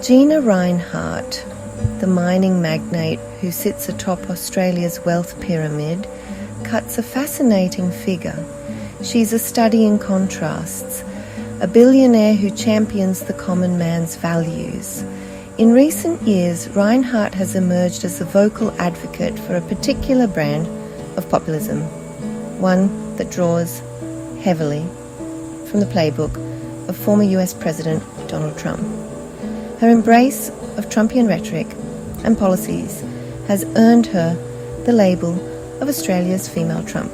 Gina Rinehart, the mining magnate who sits atop Australia's wealth pyramid, cuts a fascinating figure. She's a study in contrasts, a billionaire who champions the common man's values. In recent years, Rinehart has emerged as a vocal advocate for a particular brand of populism, one that draws heavily from the playbook of former US President Donald Trump. Her embrace of Trumpian rhetoric and policies has earned her the label of Australia's female Trump,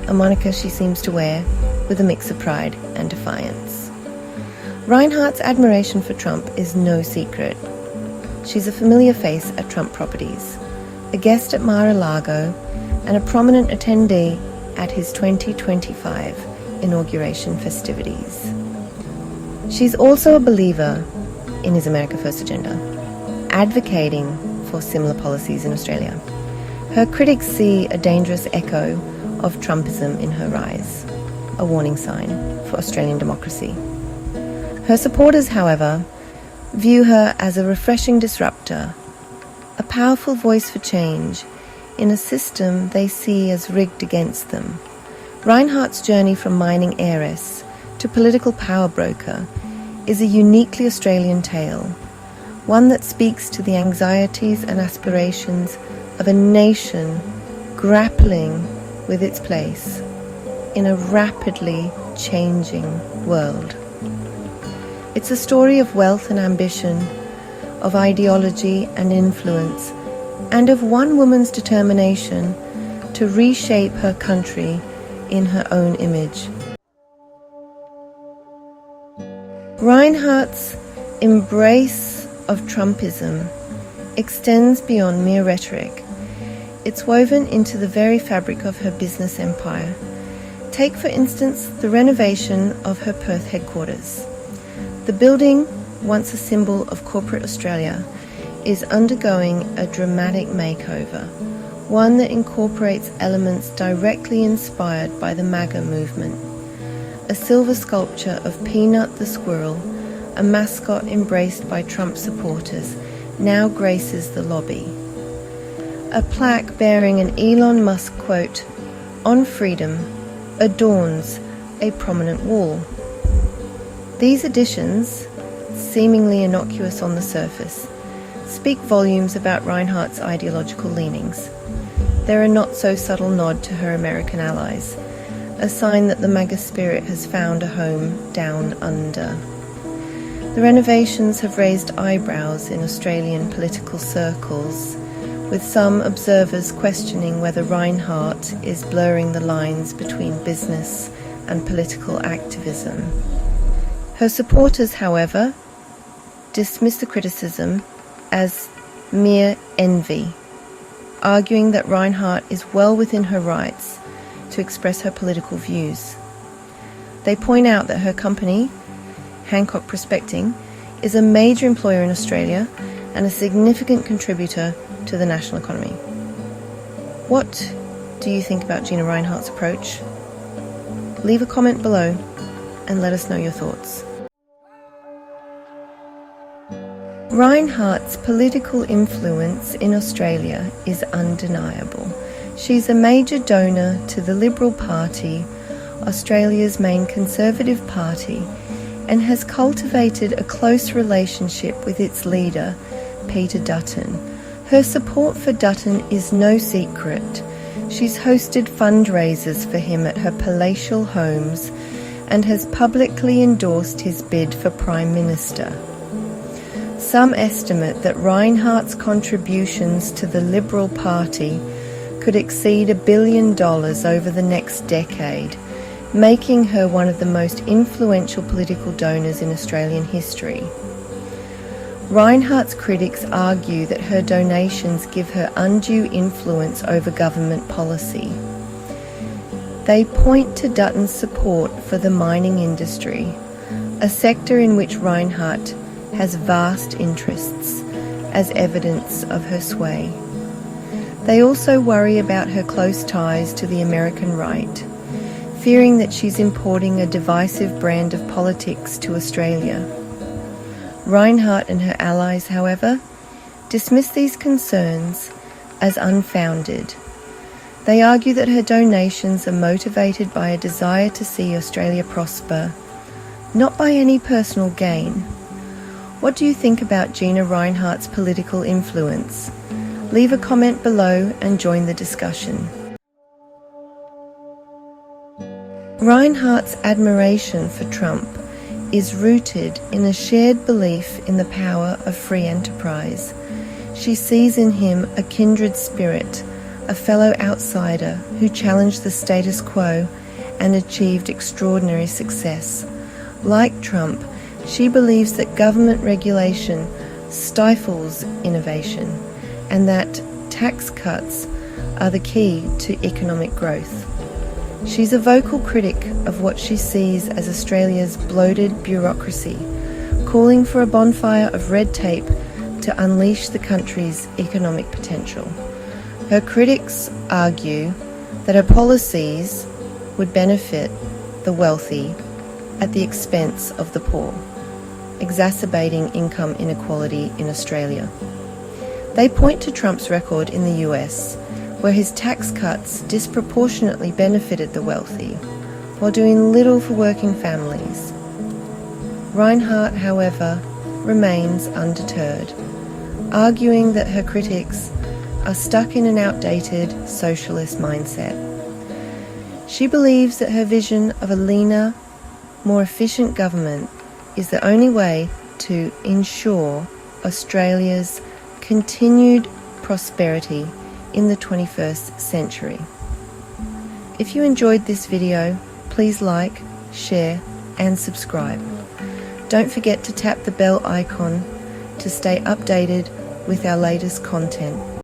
a moniker she seems to wear with a mix of pride and defiance. Rinehart's admiration for Trump is no secret. She's a familiar face at Trump properties, a guest at Mar-a-Lago, and a prominent attendee at his 2025 inauguration festivities. She's also a believer in his America First agenda, advocating for similar policies in Australia. Her critics see a dangerous echo of Trumpism in her rise, a warning sign for Australian democracy. Her supporters, however, view her as a refreshing disruptor, a powerful voice for change in a system they see as rigged against them. Rinehart's journey from mining heiress to political power broker is a uniquely Australian tale, one that speaks to the anxieties and aspirations of a nation grappling with its place in a rapidly changing world. It's a story of wealth and ambition, of ideology and influence, and of one woman's determination to reshape her country in her own image. Rinehart's embrace of Trumpism extends beyond mere rhetoric. It's woven into the very fabric of her business empire. Take, for instance, the renovation of her Perth headquarters. The building, once a symbol of corporate Australia, is undergoing a dramatic makeover, one that incorporates elements directly inspired by the MAGA movement. A silver sculpture of Peanut the squirrel, a mascot embraced by Trump supporters, now graces the lobby. A plaque bearing an Elon Musk quote, "On freedom," adorns a prominent wall. These additions, seemingly innocuous on the surface, speak volumes about Rinehart's ideological leanings. They're a not-so-subtle nod to her American allies, a sign that the MAGA spirit has found a home down under. The renovations have raised eyebrows in Australian political circles, with some observers questioning whether Rinehart is blurring the lines between business and political activism. Her supporters, however, dismiss the criticism as mere envy, arguing that Rinehart is well within her rights to express her political views. They point out that her company, Hancock Prospecting, is a major employer in Australia and a significant contributor to the national economy. What do you think about Gina Rinehart's approach? Leave a comment below and let us know your thoughts. Rinehart's political influence in Australia is undeniable. She's a major donor to the Liberal Party, Australia's main Conservative party, and has cultivated a close relationship with its leader, Peter Dutton. Her support for Dutton is no secret. She's hosted fundraisers for him at her palatial homes and has publicly endorsed his bid for Prime Minister. Some estimate that Rinehart's contributions to the Liberal Party could exceed $1 billion over the next decade, making her one of the most influential political donors in Australian history. Rinehart's critics argue that her donations give her undue influence over government policy. They point to Dutton's support for the mining industry, a sector in which Rinehart has vast interests, as evidence of her sway. They also worry about her close ties to the American right, fearing that she's importing a divisive brand of politics to Australia. Rinehart and her allies, however, dismiss these concerns as unfounded. They argue that her donations are motivated by a desire to see Australia prosper, not by any personal gain. What do you think about Gina Rinehart's political influence? Leave a comment below and join the discussion. Rinehart's admiration for Trump is rooted in a shared belief in the power of free enterprise. She sees in him a kindred spirit, a fellow outsider who challenged the status quo and achieved extraordinary success. Like Trump, she believes that government regulation stifles innovation and that tax cuts are the key to economic growth. She's a vocal critic of what she sees as Australia's bloated bureaucracy, calling for a bonfire of red tape to unleash the country's economic potential. Her critics argue that her policies would benefit the wealthy at the expense of the poor, exacerbating income inequality in Australia. They point to Trump's record in the US, where his tax cuts disproportionately benefited the wealthy, while doing little for working families. Rinehart, however, remains undeterred, arguing that her critics are stuck in an outdated socialist mindset. She believes that her vision of a leaner, more efficient government is the only way to ensure Australia's continued prosperity in the 21st century. If you enjoyed this video, please like, share and subscribe. Don't forget to tap the bell icon to stay updated with our latest content.